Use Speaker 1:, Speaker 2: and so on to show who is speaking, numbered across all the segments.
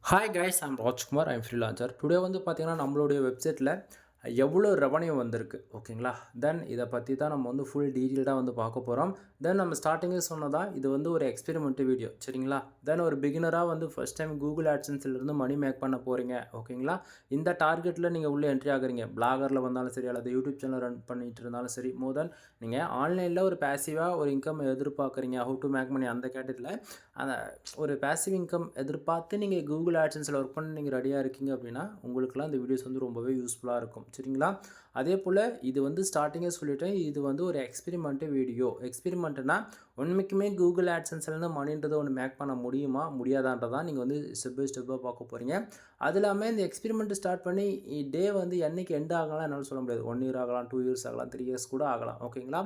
Speaker 1: Hi guys, I'm Rajkumar. I'm freelancer. Today வந்து பார்த்தீங்கன்னா, நம்மளுடைய வெப்சைட்டில் எவ்வளோ ரெவன்யூ வந்திருக்கு, ஓகேங்களா? தென் இதை பற்றி தான் நம்ம வந்து ஃபுல் டீட்டெயில்டாக வந்து பார்க்க போகிறோம். தென் நம்ம ஸ்டார்டிங்கே சொன்னதா இது வந்து ஒரு எக்ஸ்பெரிமெண்ட் வீடியோ, சரிங்களா? தென் ஒரு பிகினராக வந்து ஃபஸ்ட் டைம் கூகுள் ஆட்சன்ஸ்லேருந்து மணி மேக் பண்ண போகிறீங்க, ஓகேங்களா? இந்த டார்கெட்டில் நீங்கள் உள்ளே என்ட்ரி ஆகுறீங்க. பிளாகரில் வந்தாலும் சரி, அல்லது யூடியூப் சேனல் ரன் பண்ணிட்டு இருந்தாலும் சரி, மோர் தென் நீங்கள் ஆன்லைனில் ஒரு பேசிவாக ஒரு இன்கம் எதிர்பார்க்குறீங்க, ஹவு டு மேக் மணி அந்த கேட்டத்தில் அந்த ஒரு பேசிவ் இன்கம் எதிர்பார்த்து நீங்கள் கூகுள் ஆட்சன்ஸில் ஒர்க் பண்ணி நீங்கள் ரெடியாக இருக்கீங்க அப்படின்னா, உங்களுக்குலாம் இந்த வீடியோஸ் வந்து ரொம்பவே யூஸ்ஃபுல்லாக இருக்கும், சரிங்களா? அதே போல் இது வந்து ஸ்டார்டிங்கே சொல்லிட்டேன், இது வந்து ஒரு எக்ஸ்பெரிமெண்ட்டு வீடியோ. எக்ஸ்பெரிமெண்ட்டுனா உண்மைக்குமே கூகுள் ஆட்சன்ஸ்லேருந்து மணின்றதை ஒன்று மேக் பண்ண முடியுமா முடியாதான்றதான் நீங்கள் வந்து ஸ்டெப் பை ஸ்டெப்பாக பார்க்க போகிறீங்க. அது இல்லாமல் இந்த எக்ஸ்பெரிமெண்ட் ஸ்டார்ட் பண்ணி டே வந்து என்னைக்கு எண்ட் ஆகலாம் என்னால் சொல்ல முடியாது. 1 இயர் ஆகலாம், 2 இயர்ஸ் ஆகலாம், 3 இயர்ஸ் கூட ஆகலாம், ஓகேங்களா?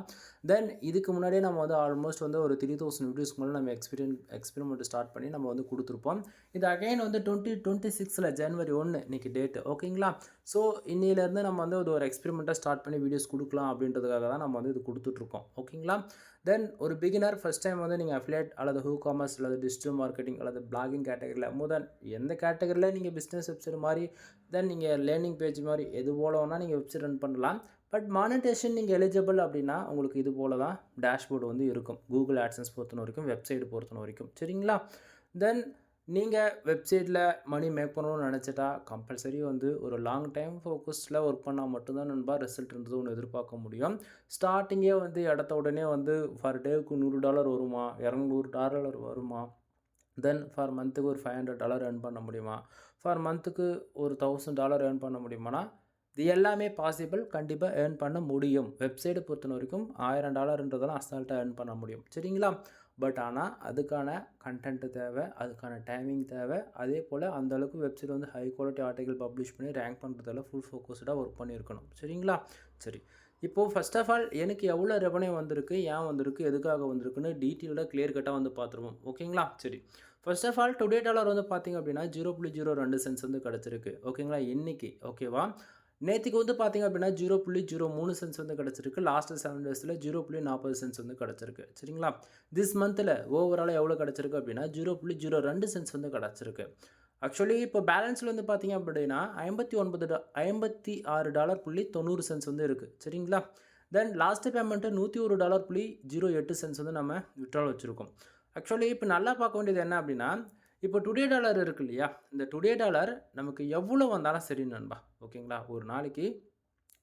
Speaker 1: தென் இதுக்கு முன்னாடியே நம்ம வந்து ஆல்மோஸ்ட் வந்து ஒரு 3000 வீடியோஸ்க்கு மேலே நம்ம எக்ஸ்பெரிமெண்ட் ஸ்டார்ட் பண்ணி நம்ம வந்து கொடுத்துருப்போம். இது அகைன் வந்து 2026 ஜனவரி 1 இன்னைக்கு டேட்டு, ஓகேங்களா? ஸோ இன்னிலேருந்து நம்ம வந்து ஒரு எக்ஸ்பெரிமெண்ட்டாக ஸ்டார்ட் பண்ணி வீடியோஸ் கொடுக்கலாம் அப்படின்றதுக்காக தான் நம்ம வந்து இது கொடுத்துட்ருக்கோம், ஓகேங்களா? தென் ஒரு பிகினர் ஃபஸ்ட் டைம் வந்து நீங்கள் அஃபிலியேட் அல்லது ஹூ காமர்ஸ் அல்லது டிஜிட்டல் மார்க்கெட்டிங் அல்லது பிளாகிங் கேட்டகரியில் முதல் எந்த கேட்டகரியில் நீங்கள் பிஸ்னஸ் வெப்சைட் மாதிரி தென் நீங்கள் லேர்னிங் பேஜ் மாதிரி எது போல வேணால் நீங்கள் வெப்சைட் ரன் பண்ணலாம். பட் மானிட்டேஷன் நீங்கள் எலிஜிபிள் அப்படின்னா உங்களுக்கு இது போல தான் டேஷ்போர்டு வந்து இருக்கும், கூகுள் ஆட்சன்ஸ் பொறுத்தன வரைக்கும், வெப்சைட் பொறுத்தன வரைக்கும், சரிங்களா? தென் நீங்கள் வெப்சைட்டில் மணி மேக் பண்ணணும்னு நினச்சிட்டா கம்பல்சரி வந்து ஒரு லாங் டைம் ஃபோக்கஸில் ஒர்க் பண்ணால் மட்டும்தான் நண்பா ரிசல்ட்ன்றது ஒன்று எதிர்பார்க்க முடியும். ஸ்டார்டிங்கே வந்து இடத்த உடனே வந்து ஃபார் டேவுக்கு $100 வருமா, $200 வருமா, தென் ஃபார் மந்த்துக்கு ஒரு $500 ஏர்ன் பண்ண முடியுமா, ஃபார் மந்த்துக்கு ஒரு $1000 ஏர்ன் பண்ண முடியுமானா இது எல்லாமே பாசிபிள். கண்டிப்பாக ஏர்ன் பண்ண முடியும். வெப்சைட்டை பொறுத்த வரைக்கும் $1000 அசால்ட்டாக ஏர்ன் பண்ண முடியும், சரிங்களா? பட் ஆனால் அதுக்கான கண்டென்ட்டு தேவை, அதுக்கான டைமிங் தேவை. அதே போல் அந்தளவுக்கு வெப்சைட் வந்து ஹை குவாலிட்டி ஆர்டிகல் பப்ளிஷ் பண்ணி ரேங்க் பண்ணுறதால ஃபுல் ஃபோக்கஸ்டாக ஒர்க் பண்ணியிருக்கணும், சரிங்களா? சரி, இப்போது ஃபஸ்ட் ஆஃப் ஆல் எனக்கு எவ்வளோ ரெவன்யூ வந்திருக்கு, ஏன் வந்திருக்கு, எதுக்காக வந்திருக்குன்னு டீட்டெயில்டாக கிளியர் கட்டாக வந்து பார்த்துருவோம், ஓகேங்களா? சரி, first of all today dollar வந்து பார்த்திங்க அப்படின்னா 0.02 சென்ட்ஸ் வந்து கிடச்சிருக்கு, ஓகேங்களா? இன்றைக்கி, ஓகேவா? நேற்றுக்கு வந்து பார்த்திங்க அப்படின்னா 0.03 சென்ட்ஸ் வந்து கிடச்சிருக்கு. லாஸ்ட்டு 7 டேஸில் 0.40 சென்ட்ஸ் வந்து கிடச்சிருக்கு, சரிங்களா? திஸ் மந்தில் ஓவராலாக எவ்வளோ கிடச்சிருக்கு அப்படின்னா 0.02 சென்ட்ஸ் வந்து கிடச்சிருக்கு. ஆக்சுவலி இப்போ பேலன்ஸில் வந்து பார்த்திங்க அப்படின்னா $56.90 வந்து இருக்குது, சரிங்களா? தென் லாஸ்ட்டு பேமெண்ட்டு $101.08 வந்து நம்ம விட்ரால் வச்சுருக்கோம். ஆக்சுவலி இப்போ நல்லா பார்க்க வேண்டியது என்ன அப்படின்னா, இப்போ டுடே டாலர் இருக்குது இல்லையா, இந்த டுடே டாலர் நமக்கு எவ்வளோ வந்தாலும் சரி நண்பா, ஓகேங்களா? ஒரு நாளைக்கு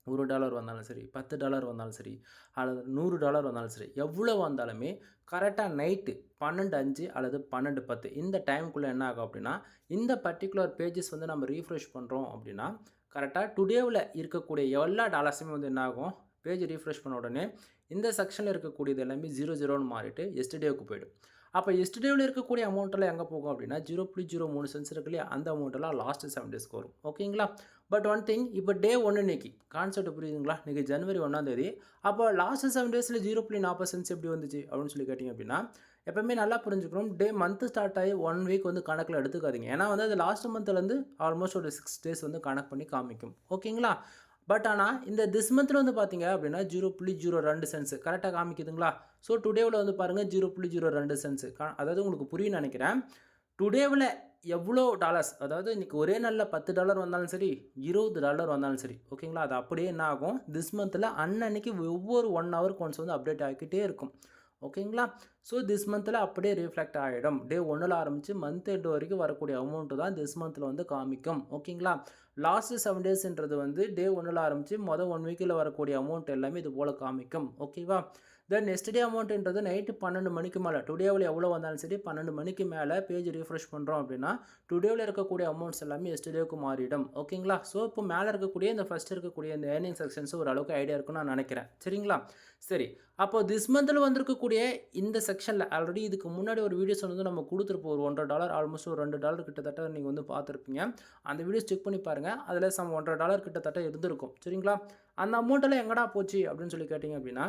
Speaker 1: $1 வந்தாலும் சரி, $10 வந்தாலும் சரி, அல்லது $100 வந்தாலும் சரி, எவ்வளோ வந்தாலுமே கரெக்டாக நைட்டு 12:05 அல்லது 12:10 இந்த டைமுக்குள்ளே என்ன ஆகும் அப்படின்னா, இந்த பர்டிகுலர் பேஜஸ் வந்து நம்ம ரீஃப்ரெஷ் பண்ணுறோம் அப்படின்னா, கரெக்டாக டுடேவில் இருக்கக்கூடிய எல்லா டாலர்ஸுமே வந்து என்ன ஆகும், பேஜ் ரீஃப்ரெஷ் பண்ண உடனே இந்த செக்ஷனில் இருக்கக்கூடியது எல்லாமே 00ன்னு மாறிட்டு எஸ்டர்டேவுக்கு போய்டும். அப்போ எஸ்டர்டேவில் இருக்கக்கூடிய அமௌண்ட்டெல்லாம் எங்கே போகும் அப்படின்னா 0.03 சென்ட்ஸ் இருக்கு இல்லையா, அந்த அமௌண்ட்டெல்லாம் லாஸ்ட்டு 7 டேஸ்க்கு வரும், ஓகேங்களா? பட் ஒன் திங், இப்போ டே 1 இன்னைக்கு கான்செப்ட் புரியுதுங்களா? இன்றைக்கி ஜனவரி 1 அப்போ லாஸ்ட்டு 7 டேஸில் 0.40 சென்ட்ஸ் எப்படி வந்துச்சு அப்படின்னு சொல்லி கேட்டிங்க அப்படின்னா, எப்போவுமே நல்லா புரிஞ்சுக்கணும். டே மந்த்து ஸ்டார்ட் ஆகி 1 வீக் வந்து கணக்கில் எடுத்துக்காதீங்க. ஏன்னா வந்து அது லாஸ்ட் மந்த்லேருந்து ஆல்மோஸ்ட் ஒரு 6 டேஸ் வந்து கணக்கு பண்ணி காமிக்கும், ஓகேங்களா? பட் ஆனால் இந்த திஸ் மந்தில் வந்து பார்த்தீங்க அப்படின்னா 0.02 சென்ட்ஸ் கரெக்டாக காமிக்குதுங்களா? ஸோ டுடேவில் வந்து பாருங்கள் 0.02 சென்ட்ஸ் அதாவது உங்களுக்கு புரியும் நினைக்கிறேன். டுடேவில் எவ்வளோ டாலர்ஸ், அதாவது இன்றைக்கி ஒரே நாளில் $10 வந்தாலும் சரி, $20 வந்தாலும் சரி, ஓகேங்களா? அது அப்படியே என்ன ஆகும், திஸ் மந்தில் அன்னன்னைக்கு ஒவ்வொரு 1 ஹவருக்கு ஒன்ஸ் வந்து அப்டேட் ஆகிக்கிட்டே இருக்கும், ஓகேங்களா? ஸோ திஸ் மந்தில் அப்படியே ரிஃப்ளெக்ட் ஆகிடும். டே 1 ஆரம்பித்து மந்த் எண்டு வரைக்கும் வரக்கூடிய அமௌண்ட்டு தான் திஸ் மந்தில் வந்து காமிக்கும், ஓகேங்களா? லாஸ்ட்டு 7 டேஸ்ன்றது வந்து டே 1 ஆரம்பித்து மொதல் 1 வீக்கில் வரக்கூடிய அமௌண்ட் எல்லாமே இது போல் காமிக்கும், ஓகேவா? தென் நெக்ஸ்ட் அமௌண்ட்டுன்றது நைட்டு 12 மணிக்கு மேலே, டுடேவில் எவ்வளோ வந்தாலும் சரி 12 மணிக்கு மேலே பேஜ் ரீஃப்ரெஷ் பண்ணுறோம் அப்படின்னா டுடேவில் இருக்கக்கூடிய அமௌண்ட்ஸ் எல்லாமே எஸ்டர்டேவுக்கு மாறிடும், ஓகேங்களா? ஸோ இப்போ மேலே இருக்கக்கூடிய இந்த ஃபஸ்ட் இருக்கக்கூடிய இந்த ஏர்னிங் செக்ஷன்ஸ் ஓரளவுக்கு ஐடியா இருக்குன்னு நான் நினைக்கிறேன், சரிங்களா? சரி, அப்போது திஸ் மந்தில் வந்திருக்கக்கூடிய இந்த செக்ஷனில் ஆல்ரெடி இதுக்கு முன்னாடி ஒரு வீடியோஸ் வந்து நம்ம கொடுத்துருப்போம். ஒரு $1.50 ஆல்மோஸ்ட் ஒரு $2 கிட்டத்தட்ட நீங்கள் வந்து பார்த்துருப்பீங்க. அந்த வீடியோஸ் செக் பண்ணி பாருங்கள். அதில் சம் $1.50 கிட்டத்தட்ட இருந்திருக்கும், சரிங்களா? அந்த அமௌண்ட்டெல்லாம் எங்கடா போச்சு அப்படின்னு சொல்லி கேட்டிங்க அப்படின்னா,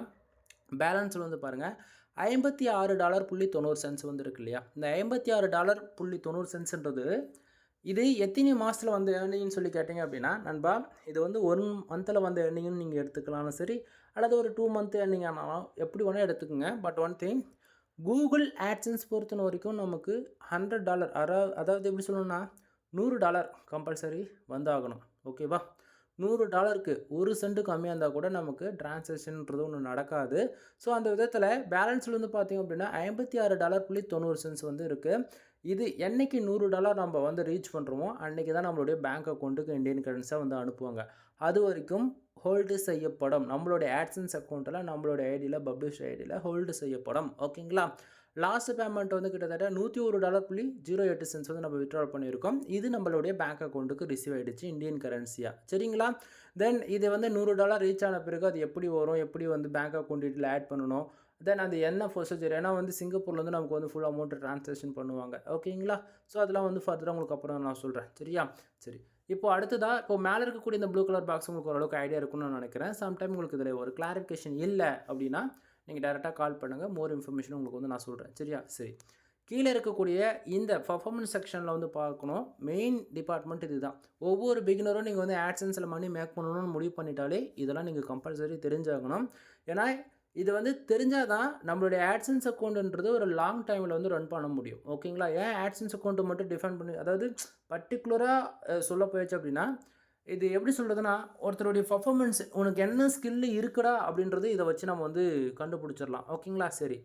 Speaker 1: பேலன்ஸில் வந்து பாருங்கள் $56.90 வந்து இருக்கு இல்லையா, இந்த $56.90 இது எத்தனை மாதத்தில் வந்து ஏர்னிங்னு சொல்லி கேட்டிங்க அப்படின்னா நண்பா, இது வந்து 1 மந்தில் வந்து ஏர்னிங்னு நீங்கள் எடுத்துக்கலாம்னு சரி, அல்லது ஒரு 2 மந்த் ஏர்னிங் ஆனாலும் எப்படி வேணால் எடுத்துக்கோங்க. பட் ஒன் திங், கூகுள் ஆட்சன்ஸ் பொறுத்த வரைக்கும் நமக்கு $100 அதாவது எப்படி சொல்லணும்னா $100 கம்பல்சரி வந்தாகணும். ஓகேவா? $100க்கு 1 சென்ட் கம்மியா இருந்தா கூட நமக்கு டிரான்சாக்ஷன்ன்றது ஒண்ணு நடக்காது. ஸோ அந்த விதத்தில பேலன்ஸ்ல வந்து பார்த்தீங்க அப்படின்னா $56.90 வந்து இருக்கு. இது என்னைக்கு $100 நம்ம வந்து ரீச் பண்ணுறோமோ, அன்னைக்கு தான் நம்மளுடைய பேங்க் அக்கவுண்ட்டுக்கு இந்தியன் கரன்சியா வந்து அனுப்புவாங்க. அதுவரைக்கும் ஹோல்டு செய்யப்படும். நம்மளுடைய ஆட்சன்ஸ் அக்கவுண்ட்டில நம்மளுடைய ஐடியில பப்ளிஷ் ஐடியில ஹோல்டு செய்யப்படும். ஓகேங்களா? லாஸ்ட் பேமெண்ட் வந்து கிட்டத்தட்ட $101.08 வந்து நம்ம வித்ட்ரால் பண்ணியிருக்கோம். இது நம்மளுடைய பேங்க் அக்கவுண்ட்டுக்கு ரிசீவ் ஆயிடுச்சு இந்தியன் கரன்சியா. சரிங்களா? தென் இது வந்து $100 ரீச் ஆன பிறகு அது எப்படி வரும்? எப்படி வந்து பேங்க் அக்கவுண்ட் டீட்டெயில் ஆட் பண்ணணும்? தென் அது என்ன ப்ரொசீஜர்? ஏன்னா வந்து சிங்கப்பூர்லேருந்து நமக்கு வந்து ஃபுல் அமௌண்ட் ட்ரான்சாக்ஷன் பண்ணுவாங்க. ஓகேங்களா? ஸோ அதெல்லாம் வந்து ஃபர்தராக உங்களுக்கு அப்புறம் நான் சொல்கிறேன். சரியா? சரி. இப்போ அடுத்ததா இப்போ மேலே இருக்கக்கூடிய இந்த ப்ளூ கலர் பாக்ஸ் உங்களுக்கு ஓரளவுக்கு ஐடியா இருக்கும்னு நான் நினைக்கிறேன். சம்டைம் உங்களுக்கு இதில் ஒரு கிளாரிஃபிகேஷன் இல்ல அப்படின்னா, நீங்க டைரக்ட்டா கால் பண்ணுங்க. மோர் இன்ஃபர்மேஷன் உங்களுக்கு வந்து நான் சொல்றேன். சரியா? சரி. கீழ இருக்கக்கூடிய இந்த பெர்ஃபார்மன்ஸ் செக்ஷன்ல வந்து பார்க்கணும். மெயின் டிபார்ட்மெண்ட் இதுதான். ஒவ்வொரு பிகினரும் நீங்க வந்து AdSenseல மணி மேக் பண்ணணும்னு முடிவு பண்ணிட்டாலே, இதெல்லாம் நீங்க கம்பல்சரி தெரிஞ்சாகணும். ஏன்னா, இது வந்து தெரிஞ்சா தான் நம்மளுடைய AdSense அக்கவுண்ட்ன்றது ஒரு லாங் டைம்ல வந்து ரன் பண்ண முடியும். ஓகேங்களா? ஏன் AdSense அக்கவுண்ட் மட்டும் டிஃபைன் பண்ணி அதாவது பர்ட்டிகுலரா சொல்ல போயாச்சு அப்படின்னா, இது எப்படி சொல்றதுன்னா, ஒருத்தருடைய பெர்ஃபார்மன்ஸ் உனக்கு என்ன ஸ்கில் இருக்குடா அப்படின்றது இத வச்சு நம்ம வந்து கண்டுபிடிச்சிடலாம். ஓகேங்களா? சரி.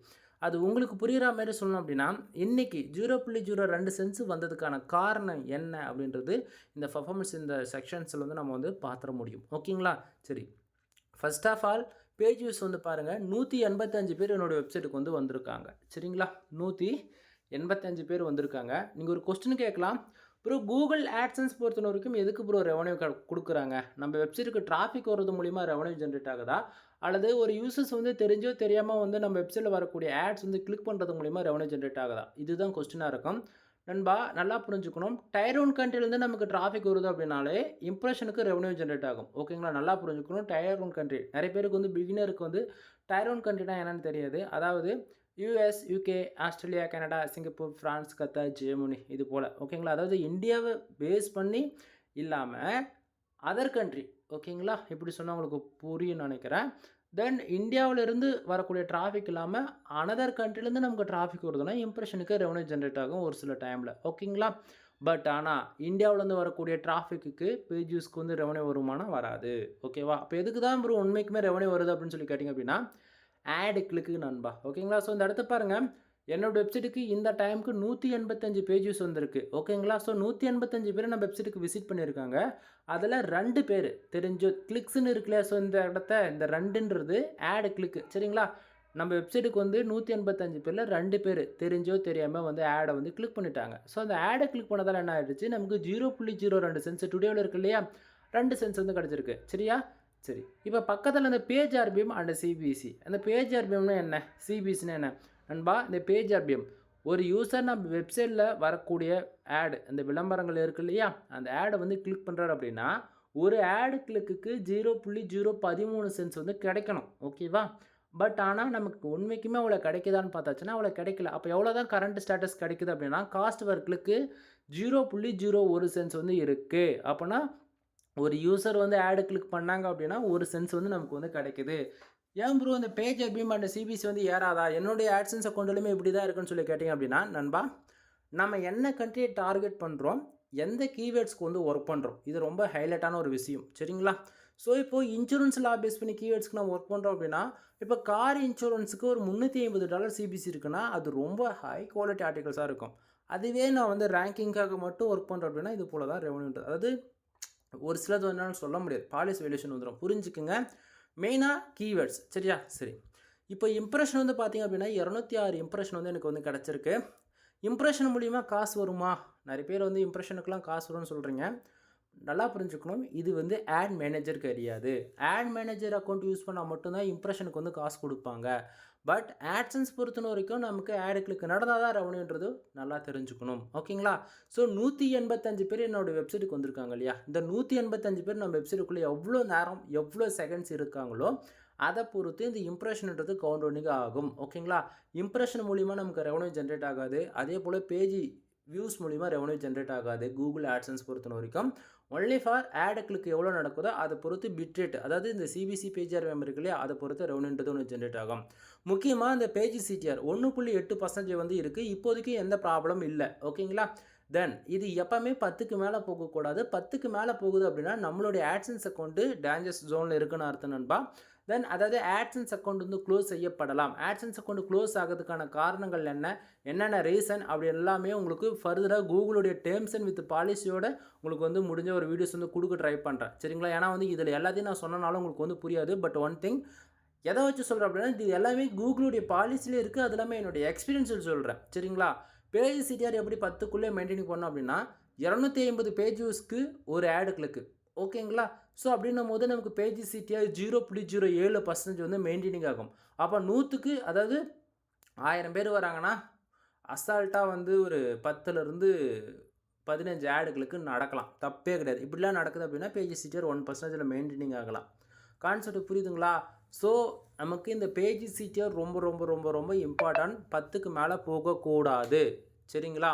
Speaker 1: அது உங்களுக்கு புரியிற மாரி சொல்லணும் அப்படின்னா, இன்னைக்கு 0.02 சென்ட்ஸ் வந்ததுக்கான காரணம் என்ன அப்படின்றது இந்த பெர்ஃபார்மன்ஸ் இந்த செக்ஷன்ஸ்ல வந்து நம்ம வந்து பாத்துற முடியும். ஓகேங்களா? சரி. First of all page views வந்து பாருங்க 185 பேர் என்னோட வெப்சைட்டுக்கு வந்து வந்திருக்காங்க. சரிங்களா? 185 பேர் வந்திருக்காங்க. நீங்க ஒரு கொஸ்டின் கேட்கலாம். ப்ரோ கூகுள் ஆட்சன்ஸ் பொறுத்தவரைக்கும் எதுக்கு ப்ரோ ரெவன்யூ குடுக்குறாங்க? நம்ம வெப்சைட்டுக்கு டிராஃபிக் வர்றது மூலியமா ரெவன்யூ ஜெனரேட் ஆகுதா? அல்லது ஒரு யூசர்ஸ் வந்து தெரிஞ்சோ தெரியாம வந்து நம்ம வெப்சைட்ல வரக்கூடிய ஆட்ஸ் வந்து கிளிக் பண்றது மூலியமா ரெவன்யூ ஜெனரேட் ஆகுதா? இதுதான் கொஸ்டினா இருக்கும். நண்பா நல்லா புரிஞ்சுக்கணும். டயர் 1 கண்ட்ரிலேருந்து நமக்கு டிராஃபிக் வருது அப்படின்னாலே இம்ப்ரெஷனுக்கு ரெவன்யூ ஜெனரேட் ஆகும். ஓகேங்களா? நல்லா புரிஞ்சுக்கணும். டயர் 1 கண்ட்ரி நிறைய பேருக்கு வந்து பிகினருக்கு வந்து டயர் 1 கண்ட்ரினா என்னன்னு தெரியாது. அதாவது US, UK, Australia, Canada, Singapore, France, Qatar, Germany இது போல. ஓகேங்களா? அதாவது இந்தியாவை பேஸ் பண்ணி இல்லாம அதர் கண்ட்ரி. ஓகேங்களா? இப்படி சொன்னா உங்களுக்கு புரியும்னு நினைக்கிறேன். தென் இந்தியாவிலிருந்து வரக்கூடிய டிராஃபிக் இல்லாம அனதர் கண்ட்ரிலேருந்து நமக்கு டிராஃபிக் வருதுன்னா இம்ப்ரெஷனுக்கு ரெவன்யூ ஜெனரேட் ஆகும் ஒரு சில டைமில். ஓகேங்களா? பட் ஆனால் இந்தியாவிலேருந்து வரக்கூடிய டிராஃபிக்கு பேஜ் வியூஸ்க்கு வந்து ரெவன்யூ வருமானா வராது. ஓகேவா? அப்போ எதுக்கு தான் ப்ரோ உண்மைக்குமே ரெவன்யூ வருது அப்படின்னு சொல்லி கேட்டிங்க அப்படின்னா ஆட் கிளிக்கு நண்பா. ஓகேங்களா? ஸோ இந்த இடத்த பாருங்க. என்னோட வெப்சைட்டுக்கு இந்த டைமுக்கு 185 பேஜ் வியூஸ் வந்திருக்கு. ஓகேங்களா? ஸோ 185 பேர் நம்ம வெப்சைட்டுக்கு விசிட் பண்ணியிருக்காங்க. அதில் 2 பேர் தெரிஞ்சோ கிளிக்ஸ்ன்னு இருக்கு இல்லையா? ஸோ இந்த இடத்த இந்த 2ன்றது ஆட் கிளிக்கு. சரிங்களா? நம்ம வெப்சைட்டுக்கு வந்து 185 பேர்ல 2 பேர் தெரிஞ்சோ தெரியாம வந்து ஆட வந்து கிளிக் பண்ணிட்டாங்க. ஸோ அந்த ஆட கிளிக் பண்ணதால என்ன ஆயிடுச்சு? நமக்கு 0.02 சென்ட்ஸ் டுடேவில் இருக்கு இல்லையா? 2 சென்ட்ஸ் வந்து கிடைச்சிருக்கு. சரியா? சரி. இப்ப பக்கத்துல இந்த பேஜ் ஆர்பிஎம் அண்ட் சிபிசி. அந்த பேஜ் ஆர்பிஎம்னா என்ன? சிபிசின்னா என்ன? நண்பா இந்த பேஜ் ஆர்பிஎம் ஒரு யூசர் நம்ம வெப்சைட்ல வரக்கூடிய ஆட் அந்த விளம்பரங்கள் இருக்கு இல்லையா? அந்த ஆட வந்து கிளிக் பண்றாரு அப்படின்னா, ஒரு ஆட் கிளிக்குக்கு 0.013 சென்ட்ஸ் வந்து கிடைக்கணும். ஓகேவா? பட் ஆனா நமக்கு உண்மைக்குமே அவ்வளோ கிடைக்குதான்னு பார்த்தாச்சுன்னா, அவ்வளோ கிடைக்கல. அப்ப எவ்வளோ தான் கரண்ட் ஸ்டேட்டஸ் கிடைக்குது அப்படின்னா, காஸ்ட் பர் கிளிக்கு 0.01 சென்ட்ஸ் வந்து இருக்கு. அப்பன்னா ஒரு யூசர் வந்து ஆட் கிளிக் பண்ணாங்க அப்படின்னா, ஒரு சென்ஸ் வந்து நமக்கு வந்து கிடைக்குது. ஏன் ப்ரோ இந்த பேஜ் ஆர்பிஎம் அண்ட் சிபிசி வந்து ஏறாதா? என்னுடைய ஆட்சன்ஸ் அக்கவுண்ட்லயுமே இப்படி தான் இருக்குன்னு சொல்லி கேட்டீங்க அப்படின்னா, நண்பா நம்ம என்ன கண்ட்ரியை டார்கெட் பண்ணுறோம், எந்த கீவேர்ட்ஸ்க்கு வந்து ஒர்க் பண்ணுறோம். இது ரொம்ப ஹைலைட்டான ஒரு விஷயம். சரிங்களா? ஸோ இப்போ இன்சூரன்ஸ் லா பேஸ் பண்ணி கீவேர்ட்ஸ்க்கு நம்ம ஒர்க் பண்ணுறோம் அப்படின்னா, இப்போ கார் இன்சூரன்ஸுக்கு ஒரு $350 சிபிசி இருக்குன்னா, அது ரொம்ப ஹை குவாலிட்டி ஆர்டிகல்ஸாக இருக்கும். அதுவே நான் வந்து ரேங்கிங்காக மட்டும் ஒர்க் பண்ணுறேன் அப்படின்னா, இது போல தான் ரெவன்யூன்றது. அதாவது ஒரு சிலது என்னன்னு சொல்ல முடியாது. பாலிசி வேல்யூஷன் வந்துடும். புரிஞ்சுக்குங்க. மெயினாக கீவேர்ட்ஸ். சரியா? சரி. இப்போ இம்ப்ரெஷன் வந்து பார்த்தீங்க அப்படின்னா 206 இம்ப்ரெஷன் வந்து எனக்கு வந்து கிடச்சிருக்கு. இம்ப்ரெஷன் மூலிமா காசு வருமா? நிறைய பேர் வந்து இம்ப்ரெஷனுக்குலாம் காசு வரும்னு சொல்கிறீங்க. நல்லா புரிஞ்சுக்கணும். இது வந்து ஆட் மேனேஜர் கிடையாது. ஆட் மேனேஜர் அக்கௌண்ட் யூஸ் பண்ணால் மட்டும்தான் இம்ப்ரெஷனுக்கு வந்து காசு கொடுப்பாங்க. பட் ஆட்சன்ஸ் பொறுத்த வரைக்கும் நமக்கு ஆட் கிளிக் நடந்தால் தான் ரெவன்யூன்றது நல்லா தெரிஞ்சுக்கணும். ஓகேங்களா? ஸோ 185 பேர் என்னோட வெப்சைட்டுக்கு வந்திருக்காங்க இல்லையா? இந்த 185 பேர் நம்ம வெப்சைட்டுக்குள்ளே எவ்வளோ நேரம் எவ்வளோ செகண்ட்ஸ் இருக்காங்களோ அதை பொறுத்து இந்த இம்ப்ரெஷன்ன்றது கவுண்டவுனிங் ஆகும். ஓகேங்களா? இம்ப்ரெஷன் மூலிமா நமக்கு ரெவன்யூ ஜென்ரேட் ஆகாது. அதே போல் பேஜ் வியூஸ் மூலிமா ரெவன்யூ ஜென்ரேட் ஆகாது. கூகுள் ஆட்சன்ஸ் பொறுத்த வரைக்கும் ஒன்லி ஃபார் ஆட் கிளிக் எவ்வளோ நடக்குதோ அதை பொறுத்து பிட் ரேட், அதாவது இந்த சிபிசி பேஜ் ஆர்பிஎம் இருக்கு இல்லையா? அதை பொறுத்து ரெவன்யூன்றது ஒன்று ஜென்ரேட் ஆகும். முக்கியமாக இந்த பேஜ் சிடிஆர் 1.8% வந்து இருக்குது. இப்போதைக்கு எந்த ப்ராப்ளம் இல்லை. ஓகேங்களா? தென் இது எப்போவுமே 10க்கு மேலே போகக்கூடாது. 10க்கு மேலே போகுது அப்படின்னா நம்மளுடைய ஆட்சன்ஸ் அக்கௌண்ட்டு டேஞ்சர்ஸ் ஜோனில் இருக்குன்னு அர்த்தம் நண்பா. தென் அதாவது ஆட்சன்ஸ் அக்கௌண்ட் வந்து க்ளோஸ் செய்யப்படலாம். ஆட்சன்ஸ் அக்கௌண்ட் க்ளோஸ் ஆகிறதுக்கான காரணங்கள் என்னென்ன ரீசன் அப்படி எல்லாமே உங்களுக்கு ஃபர்தராக கூகுளுடைய டேர்ம்ஸ் அண்ட் வித் பாலிசியோட உங்களுக்கு வந்து முடிஞ்ச ஒரு வீடியோஸ் வந்து கொடுக்க ட்ரை பண்ணுறேன். சரிங்களா? ஏன்னா வந்து இதில் எல்லாத்தையும் நான் சொன்னனாலும் உங்களுக்கு வந்து புரியாது. பட் ஒன் திங் எதை வச்சு சொல்கிறேன் அப்படின்னா, இது எல்லாமே கூகுளுடைய பாலிசிலே இருக்குது. அது எல்லாமே என்னுடைய எக்ஸ்பீரியன்ஸில் சொல்கிறேன். சரிங்களா? பேஜ் சிடிஆர் எப்படி 10க்குள்ளே மெயின்டைன் பண்ணோம் அப்படின்னா 250 பேஜ் வியூஸ்க்கு ஒரு ஆடு கிளிக்கு. ஓகேங்களா? ஸோ அப்படின்னும் போது நமக்கு பேஜ் சிடிஆர் 0.07% வந்து மெயின்டைனிங் ஆகும். அப்போ 100க்கு அதாவது 1000 பேர் வராங்கன்னா அசால்ட்டாக வந்து ஒரு 10லேருந்து 15 ஆடுகளுக்கு நடக்கலாம். தப்பே கிடையாது. இப்படிலாம் நடக்குது அப்படின்னா பேஜ் சிடிஆர் 1% மெயின்டைனிங் ஆகலாம். கான்செப்ட் புரியுதுங்களா? ஸோ நமக்கு இந்த பேஜ் சிடிஆர் ரொம்ப ரொம்ப ரொம்ப ரொம்ப இம்பார்ட்டன்ட். 10க்கு மேலே போகக்கூடாது. சரிங்களா?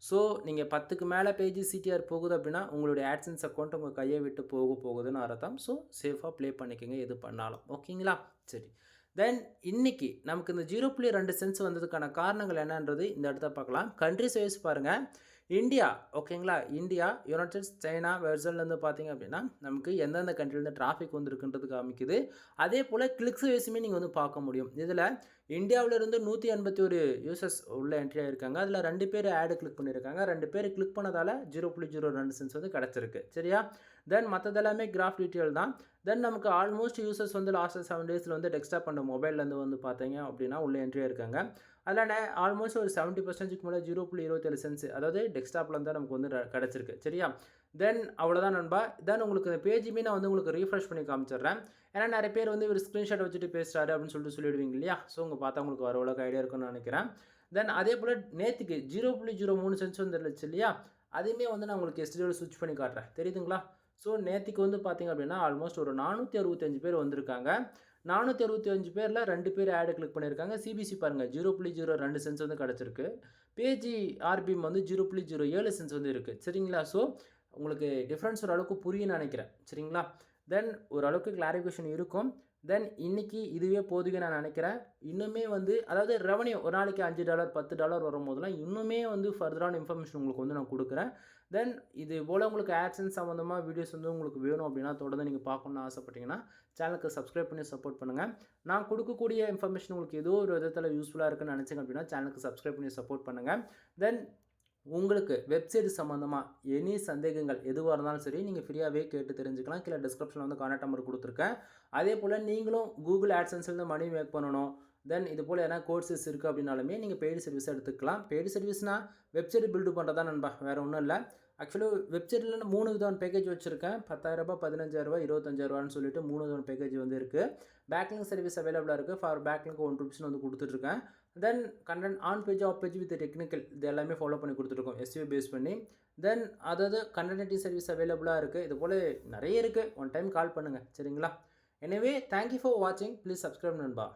Speaker 1: ஸோ நீங்கள் 10க்கு மேலே பேஜ் சிடிஆர் போகுது அப்படின்னா உங்களுடைய ஆட்சன்ஸ் அக்கௌண்ட் உங்கள் கையை விட்டு போகுதுன்னு அர்த்தம். ஸோ சேஃபாக ப்ளே பண்ணிக்கோங்க எது பண்ணாலும். ஓகேங்களா? சரி. தென் இன்றைக்கி நமக்கு இந்த 0.2 சென்ஸ் வந்ததுக்கான காரணங்கள் என்னன்றது இந்த இடத்த பார்க்கலாம். கண்ட்ரிஸ் வைஸ் பாருங்கள். இந்தியா ஓகேங்களா? இந்தியா, யுனைடெட் ஸ்டேட்ஸ், சைனா, வெர்சல்லேருந்து பார்த்தீங்க அப்படின்னா நமக்கு எந்தெந்த கண்ட்ரிலேருந்து டிராஃபிக் வந்துருக்குன்றது காமிக்குது. அதே போல் கிளிக்ஸ் வைஸுமே நீங்கள் வந்து பார்க்க முடியும். இதில் இந்தியாவிலிருந்து 181 யூசர்ஸ் உள்ள என்ட்ரி ஆகிருக்காங்க. அதில் 2 பேர் ஆடு கிளிக் பண்ணியிருக்காங்க. 2 பேர் கிளிக் பண்ணதால் 0.02 சென்ஸ் வந்து கிடச்சிருக்கு. சரியா? தென் மற்றதெல்லாமே கிராஃப் டீட்டெயில் தான். தென் நமக்கு ஆல்மோஸ்ட் யூசர்ஸ் வந்து லாஸ்ட் 7 டேஸில் வந்து டெஸ்க்டாப் பண்ண மொபைல்லேருந்து வந்து பார்த்தீங்க அப்படின்னா உள்ளே என்ட்ரி ஆகிருக்காங்க. அதில் ஆல்மோஸ்ட் ஒரு 70%க்கு மேலே 0.27 சென்ஸ் அதாவது டெஸ்க்டாப்லேருந்து தான் நமக்கு வந்து கிடச்சிருக்கு. சரியா? தென் அவ்வளோதான் நண்பா. தென் உங்களுக்கு பேஜுமே நான் வந்து உங்களுக்கு ரீஃப்ரெஷ் பண்ணி காமிச்சிடுறேன். ஏன்னா நிறைய பேர் வந்து ஒரு ஸ்க்ரீன்ஷாட் வச்சுட்டு பேசுகிறாரு அப்படின்னு சொல்லிடுவீங்க இல்லையா? ஸோ உங்கள் பார்த்தா உங்களுக்கு ஓரளவுக்கு ஐடியா இருக்குன்னு நினைக்கிறேன். தென் அதே போல் நேற்றுக்கு 0.03 சென்ஸ் வந்துருச்சு இல்லையா? அதையுமே வந்து நான் உங்களுக்கு எஸ்டர்டேவில் ஸ்விட்ச் பண்ணி காட்டுறேன். தெரியுதுங்களா? ஸோ நேற்றுக்கு வந்து பார்த்திங்க அப்படின்னா ஆல்மோஸ்ட் ஒரு 465 பேர் வந்திருக்காங்க. 465 பேரில் 2 பேர் ஆடு கிளிக் பண்ணியிருக்காங்க. சிபிசி பாருங்கள் 0.02 சென்ஸ் வந்து கிடச்சிருக்கு. பேஜி ஆர்பிஎம் வந்து 0.07 சென்ஸ் வந்து இருக்குது. சரிங்களா? ஸோ உங்களுக்கு டிஃப்ரென்ஸ் ஓரளவுக்கு புரியும்னு நினைக்கிறேன். சரிங்களா? தென் ஓரளவுக்கு கிளாரிஃபிகேஷன் இருக்கும். தென் இன்றைக்கி இதுவே போதுங்க நான் நினைக்கிறேன். இன்னுமே வந்து அதாவது ரெவன்யூ ஒரு நாளைக்கு $5 $10 வரும்போதெல்லாம் இன்னுமே வந்து ஃபர்தரான இன்ஃபர்மேஷன் உங்களுக்கு வந்து நான் கொடுக்குறேன். தென் இது போல் உங்களுக்கு ஆட்சன்ஸ் சம்மந்தமாக வீடியோஸ் வந்து உங்களுக்கு வேணும் அப்படின்னா தொடர்ந்து நீங்கள் பார்க்கணுன்னு ஆசைப்பட்டீங்கன்னா சேனலுக்கு சப்ஸ்கிரைப் பண்ணி சப்போர்ட் பண்ணுங்கள். நான் கொடுக்கக்கூடிய இன்ஃபர்மேஷன் உங்களுக்கு ஏதோ ஒரு விதத்தில் யூஸ்ஃபுல்லாக இருக்குன்னு நினச்சிங்க அப்படின்னா சேனலுக்கு சப்ஸ்கிரைப் பண்ணி சப்போர்ட் பண்ணுங்கள். தென் உங்களுக்கு வெப்சைட் சம்மந்தமாக எனி சந்தேகங்கள் எதுவாக இருந்தாலும் சரி நீங்கள் ஃப்ரீயாகவே கேட்டு தெரிஞ்சுக்கலாம். கீழே டிஸ்கிரிப்ஷனில் வந்து கான்டாக்ட் நம்பர் கொடுத்துருக்கேன். அதே போல் நீங்களும் கூகுள் ஆட்சன்ஸ்லேருந்து மணி மேக் பண்ணணும். தென் இது போல் எதனா கோர்சஸ் இருக்குது அப்படின்னாலுமே நீங்கள் பெய்டு சர்வீஸ் எடுத்துக்கலாம். பெய்டு சர்வீஸ்னால் வெப்சைட் பில்டு பண்ணுறதா நண்பா, வேறு ஒன்றும் இல்லை. ஆக்சுவலாக வெப்சைட்டில் 3 விதமான பேக்கேஜ் வச்சுருக்கேன். 10,000, 15,000, 25,000 சொல்லிட்டு 3 விதமான பேக்கேஜ் வந்து இருக்குது. பேக்லிங்க் சர்வீஸ் அவைலபிளாக இருக்குது. ஃபார் பேக்லிங்க் ₹1 வந்து கொடுத்துட்ருக்கேன். Then content on page off page with technical இது எல்லாமே ஃபாலோ பண்ணி கொடுத்துருக்கோம் எஸ்இஓ பேஸ் பண்ணி. தென் அதாவது கண்டென்ட் சர்வீஸ் அவைலபிளாக இருக்குது. இது போல் நிறைய இருக்குது. ஒன் டைம் கால் பண்ணுங்கள். சரிங்களா? எனவே தேங்க்யூ ஃபார் வாட்சிங். ப்ளீஸ் சப்ஸ்கிரைப் நண்பா.